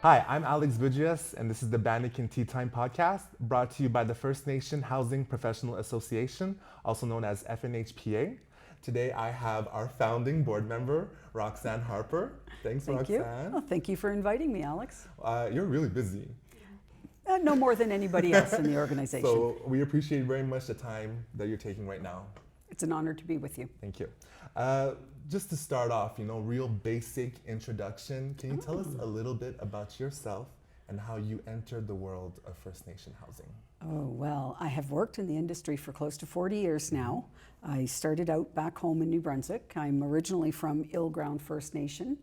Hi, I'm Alex Bugias, and this is the Bannock and Tea Time podcast, brought to you by the First Nation Housing Professional Association, also known as FNHPA. Today I have our founding board member, Roxanne Harper. Thanks, Thank Roxanne. you. Well, thank you for inviting me, Alex. You're really busy. No more than anybody else in the organization. So we appreciate very much the time that you're taking right now. It's an honor to be with you. Thank you. Just to start off, real basic introduction. Can you tell us a little bit about yourself and how you entered the world of First Nation housing? Oh, well, I have worked in the industry for close to 40 years now. I started out back home in New Brunswick. I'm originally from Illground First Nation,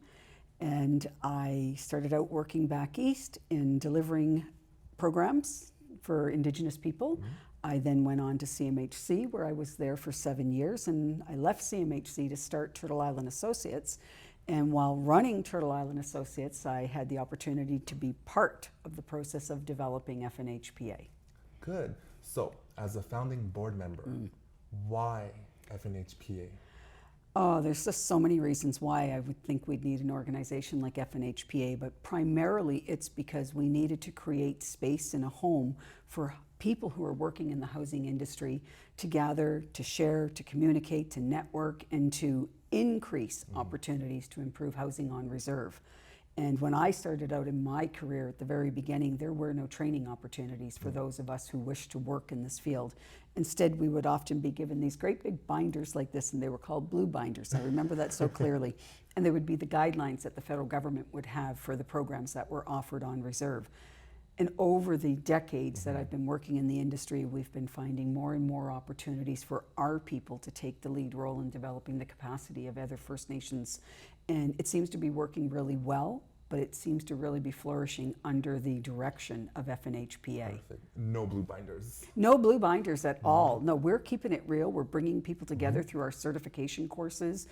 and I started out working back east in delivering programs for Indigenous people. I then went on to CMHC, where I was there for 7 years, and I left CMHC to start Turtle Island Associates. And while running Turtle Island Associates, I had the opportunity to be part of the process of developing FNHPA. Good. So, as a founding board member, why FNHPA? Oh, there's just so many reasons why I would think we'd need an organization like FNHPA, but primarily it's because we needed to create space in a home for people who are working in the housing industry to gather, to share, to communicate, to network, and to increase opportunities to improve housing on reserve. And when I started out in my career at the very beginning, there were no training opportunities for those of us who wished to work in this field. Instead, we would often be given these great big binders like this, and they were called blue binders. I remember that so clearly. And they would be the guidelines that the federal government would have for the programs that were offered on reserve. And over the decades that I've been working in the industry, we've been finding more and more opportunities for our people to take the lead role in developing the capacity of other First Nations. And it seems to be working really well, but it seems to really be flourishing under the direction of FNHPA. Perfect. No blue binders. No blue binders at all. No, we're keeping it real. We're bringing people together through our certification courses.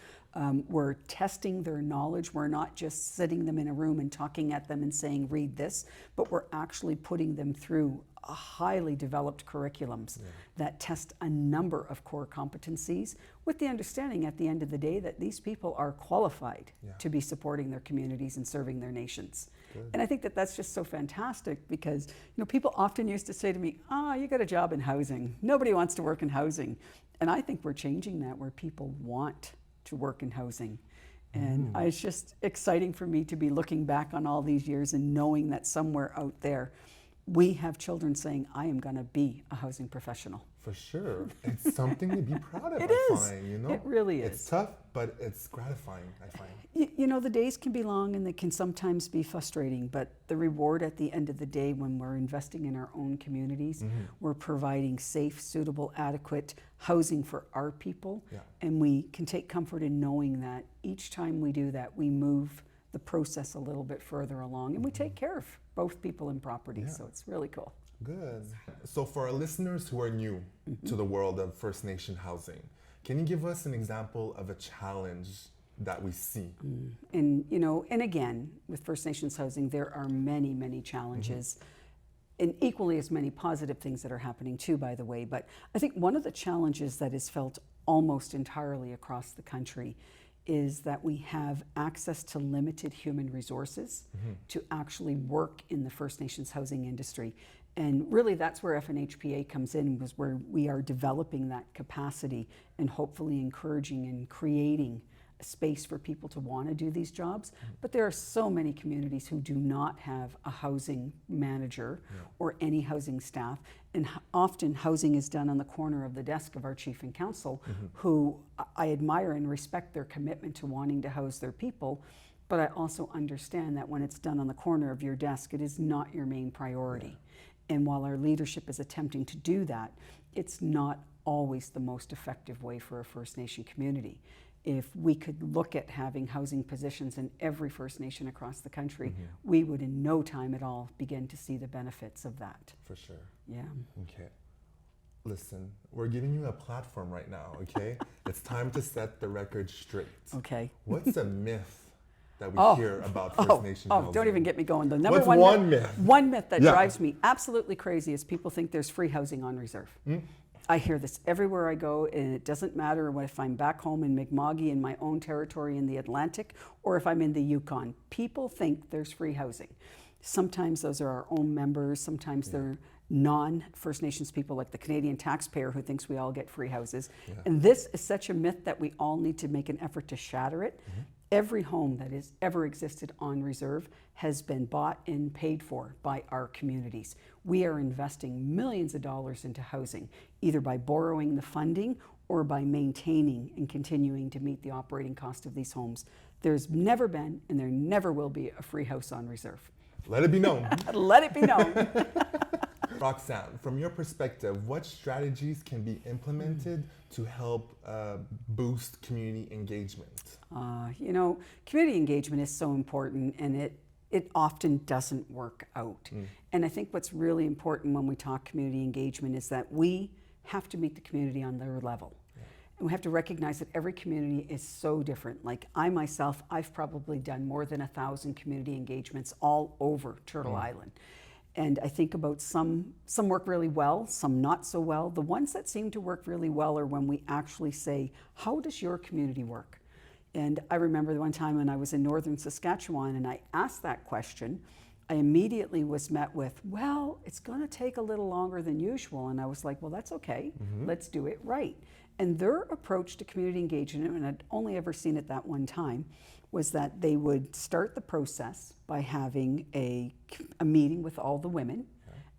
We're testing their knowledge. We're not just sitting them in a room and talking at them and saying, read this, but we're actually putting them through highly developed curriculums that test a number of core competencies with the understanding at the end of the day that these people are qualified to be supporting their communities and serving their nations. Good. And I think that that's just so fantastic because people often used to say to me, you got a job in housing. Nobody wants to work in housing. And I think we're changing that where people want to work in housing. And it's just exciting for me to be looking back on all these years and knowing that somewhere out there we have children saying, I am going to be a housing professional. For sure. It's something to be proud of, It I is. find, It really is. It's tough, but it's gratifying, I find. The days can be long and they can sometimes be frustrating, but the reward at the end of the day when we're investing in our own communities, we're providing safe, suitable, adequate housing for our people, and we can take comfort in knowing that each time we do that, we move the process a little bit further along, and we take care of both people and property, so it's really cool. Good. So for our listeners who are new to the world of First Nation housing, can you give us an example of a challenge that we see? And again, with First Nations housing, there are many, many challenges, and equally as many positive things that are happening too, by the way. But I think one of the challenges that is felt almost entirely across the country is that we have access to limited human resources to actually work in the First Nations housing industry. And really that's where FNHPA comes in, was where we are developing that capacity and hopefully encouraging and creating a space for people to want to do these jobs. But there are so many communities who do not have a housing manager or any housing staff. And often housing is done on the corner of the desk of our chief and council, who I admire and respect their commitment to wanting to house their people. But I also understand that when it's done on the corner of your desk, it is not your main priority. And while our leadership is attempting to do that, it's not always the most effective way for a First Nation community. If we could look at having housing positions in every First Nation across the country, we would in no time at all begin to see the benefits of that. For sure. Yeah. Okay. Listen, we're giving you a platform right now, okay? It's time to set the record straight. Okay. What's a myth that we hear about First Nation housing? Don't even get me going. The number What's one myth? One myth that drives me absolutely crazy is people think there's free housing on reserve. I hear this everywhere I go, and it doesn't matter if I'm back home in Mi'kma'ki in my own territory in the Atlantic or if I'm in the Yukon. People think there's free housing. Sometimes those are our own members, sometimes they're non-First Nations people like the Canadian taxpayer who thinks we all get free houses. And this is such a myth that we all need to make an effort to shatter it. Every home that has ever existed on reserve has been bought and paid for by our communities. We are investing millions of dollars into housing, either by borrowing the funding or by maintaining and continuing to meet the operating cost of these homes. There's never been and there never will be a free house on reserve. Let it be known. Let it be known. Roxanne, from your perspective, what strategies can be implemented to help boost community engagement? You know, community engagement is so important, and it often doesn't work out. And I think what's really important when we talk community engagement is that we have to meet the community on their level. And we have to recognize that every community is so different. Like I myself, I've probably done more than 1,000 community engagements all over Turtle Island. And I think about some work really well, some not so well. The ones that seem to work really well are when we actually say, how does your community work? And I remember the one time when I was in northern Saskatchewan and I asked that question, I immediately was met with, well, it's going to take a little longer than usual. And I was like, well, that's okay. Let's do it right. And their approach to community engagement, and I'd only ever seen it that one time, was that they would start the process by having a meeting with all the women,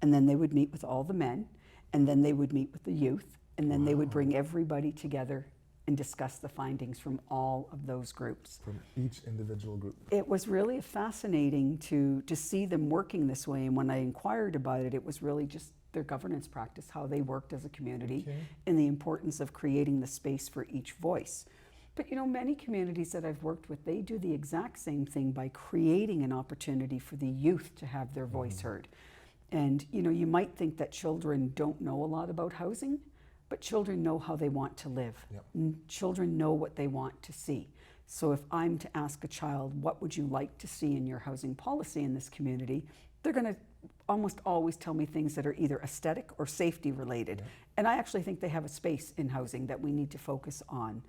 and then they would meet with all the men, and then they would meet with the youth, and then they would bring everybody together and discuss the findings from all of those groups. From each individual group. It was really fascinating to see them working this way, and when I inquired about it, it was really just their governance practice, how they worked as a community, and the importance of creating the space for each voice. But you know, many communities that I've worked with, they do the exact same thing by creating an opportunity for the youth to have their voice heard. And you know, you might think that children don't know a lot about housing, but children know how they want to live. Children know what they want to see. So if I'm to ask a child, what would you like to see in your housing policy in this community, they're going to almost always tell me things that are either aesthetic or safety related. And I actually think they have a space in housing that we need to focus on.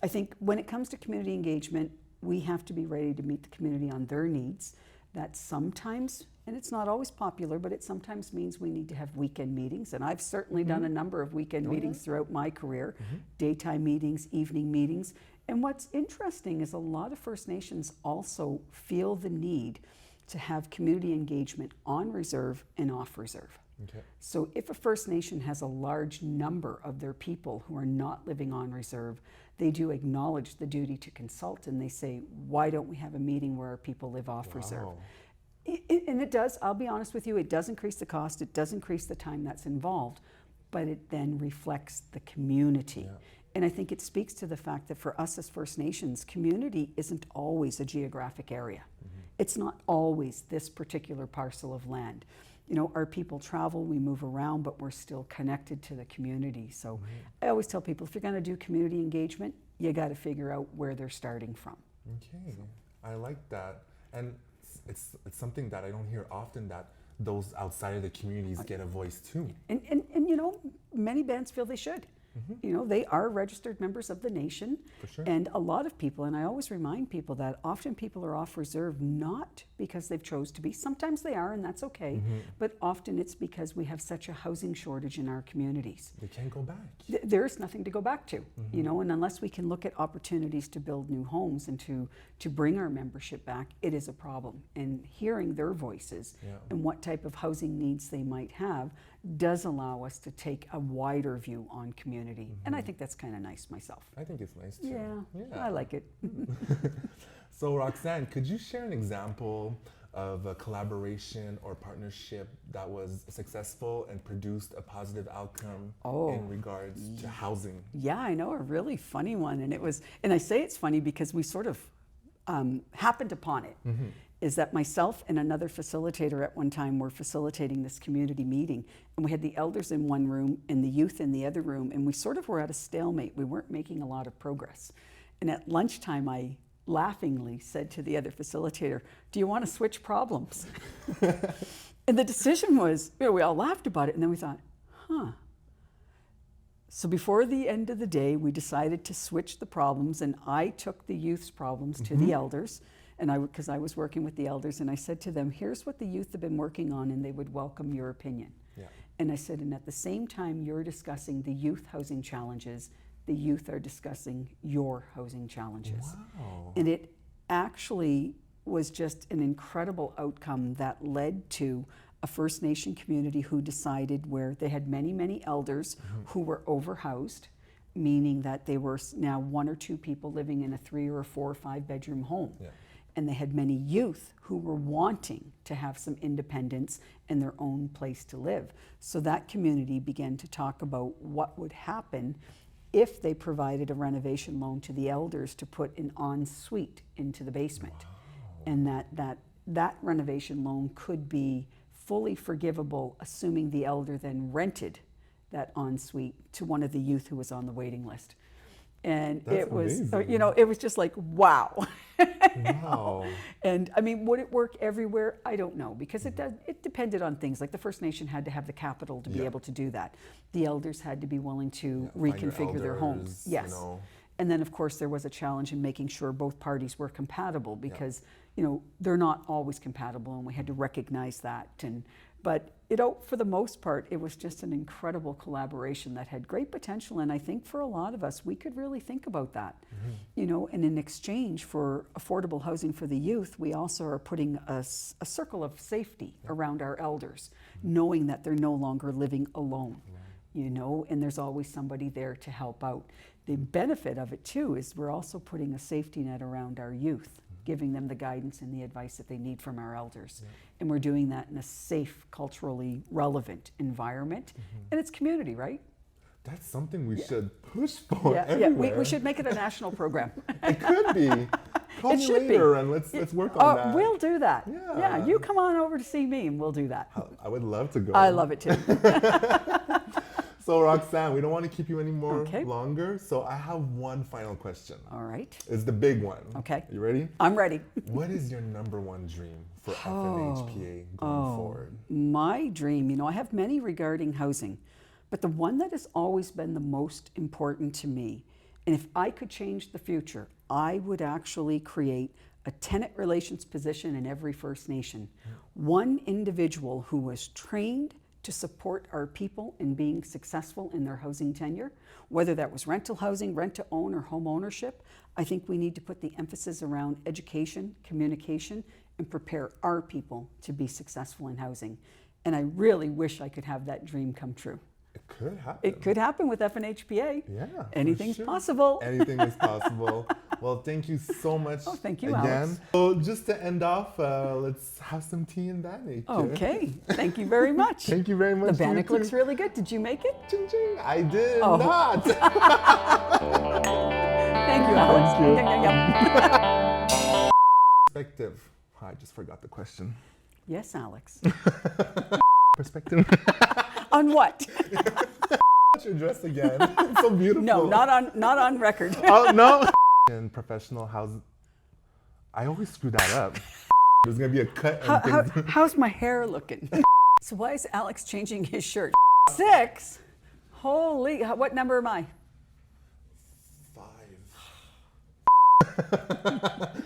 I think when it comes to community engagement, we have to be ready to meet the community on their needs. That sometimes, and it's not always popular, but it sometimes means we need to have weekend meetings. And I've certainly done a number of weekend meetings throughout my career, daytime meetings, evening meetings. And what's interesting is a lot of First Nations also feel the need to have community engagement on reserve and off reserve. So if a First Nation has a large number of their people who are not living on reserve, they do acknowledge the duty to consult, and they say, why don't we have a meeting where our people live off reserve? And it does, I'll be honest with you, it does increase the cost, it does increase the time that's involved, but it then reflects the community. And I think it speaks to the fact that for us as First Nations, community isn't always a geographic area. It's not always this particular parcel of land. You know, our people travel, we move around, but we're still connected to the community. So I always tell people, if you're going to do community engagement, you got to figure out where they're starting from. I like that. And it's something that I don't hear often, that those outside of the communities get a voice too. And you know, many bands feel they should. You know, they are registered members of the nation. And a lot of people, and I always remind people that often people are off reserve not because they've chose to be. Sometimes they are, and that's okay. But often it's because we have such a housing shortage in our communities. They can't go back. There's nothing to go back to, you know, and unless we can look at opportunities to build new homes and to bring our membership back, it is a problem. And hearing their voices and what type of housing needs they might have does allow us to take a wider view on community. And I think that's kind of nice myself. I think it's nice too. Yeah. I like it. So Roxanne, could you share an example of a collaboration or partnership that was successful and produced a positive outcome in regards to housing? Yeah, I know a really funny one. And I say it's funny because we sort of happened upon it. Is that myself and another facilitator at one time were facilitating this community meeting, and we had the elders in one room and the youth in the other room, and we sort of were at a stalemate. We weren't making a lot of progress. And at lunchtime, I laughingly said to the other facilitator, do you want to switch problems? And the decision was, you know, we all laughed about it, and then we thought, So before the end of the day, we decided to switch the problems, and I took the youth's problems to the elders, And because I was working with the elders, and I said to them, here's what the youth have been working on, and they would welcome your opinion. Yeah. And I said, and at the same time you're discussing the youth housing challenges, the youth are discussing your housing challenges. Wow. And it actually was just an incredible outcome that led to a First Nation community who decided, where they had many, many elders who were overhoused, meaning that they were now 1 or 2 people living in a 3 or a 4 or 5 bedroom home. Yeah. And they had many youth who were wanting to have some independence and their own place to live. So that community began to talk about what would happen if they provided a renovation loan to the elders to put an ensuite into the basement. Wow. And that renovation loan could be fully forgivable, assuming the elder then rented that ensuite to one of the youth who was on the waiting list. And That's it was, amazing. you know, it was just like, wow. Wow. And I mean, would it work everywhere? I don't know, because it depended on things. Like the First Nation had to have the capital to be Yeah. able to do that. The elders had to be willing to Find your reconfigure their homes. elders, Yes. you know. And then, of course, there was a challenge in making sure both parties were compatible, because you know, they're not always compatible, and we had to recognize that. But you know, for the most part, it was just an incredible collaboration that had great potential. And I think for a lot of us, we could really think about that. You know, and in exchange for affordable housing for the youth, we also are putting a circle of safety around our elders, knowing that they're no longer living alone. You know, and there's always somebody there to help out. The benefit of it too is we're also putting a safety net around our youth, giving them the guidance and the advice that they need from our elders. And we're doing that in a safe, culturally relevant environment. And it's community, right? That's something we should push for Yeah, everywhere. we should make it a national program. It could be. Call It me should be. later and let's work on that. We'll do that. Yeah. You come on over to see me and we'll do that. I would love to go. I love it too. So Roxanne, we don't want to keep you any more Okay. longer. So I have one final question. All right. It's the big one. Okay. You ready? I'm ready. What is your #1 dream for FNHPA going forward? My dream, you know, I have many regarding housing, but the one that has always been the most important to me, and if I could change the future, I would actually create a tenant relations position in every First Nation. One individual who was trained to support our people in being successful in their housing tenure, whether that was rental housing, rent to own, or home ownership. I think we need to put the emphasis around education, communication, and prepare our people to be successful in housing. And I really wish I could have that dream come true. It could happen. It could happen with FNHPA. Yeah. for Anything's sure. possible. Anything is possible. Well, thank you so much. Oh, thank you, again. Alex. So just to end off, let's have some tea in Bannock. Okay, thank you very much. Thank you very much. The to you Bannock too. looks really good. Did you make it? Ching, ching. I did Oh. not. Thank you, Alex. Thank you. Yum, yum, yum. Perspective. I just forgot the question. Yes, Alex. Perspective. On what? What's your dress again? It's so beautiful. No, not on record. Oh, no. In professional housing. I always screw that up. There's going to be a cut and things. How's my hair looking? So why is Alex changing his shirt? 6? Holy, what number am I? 5.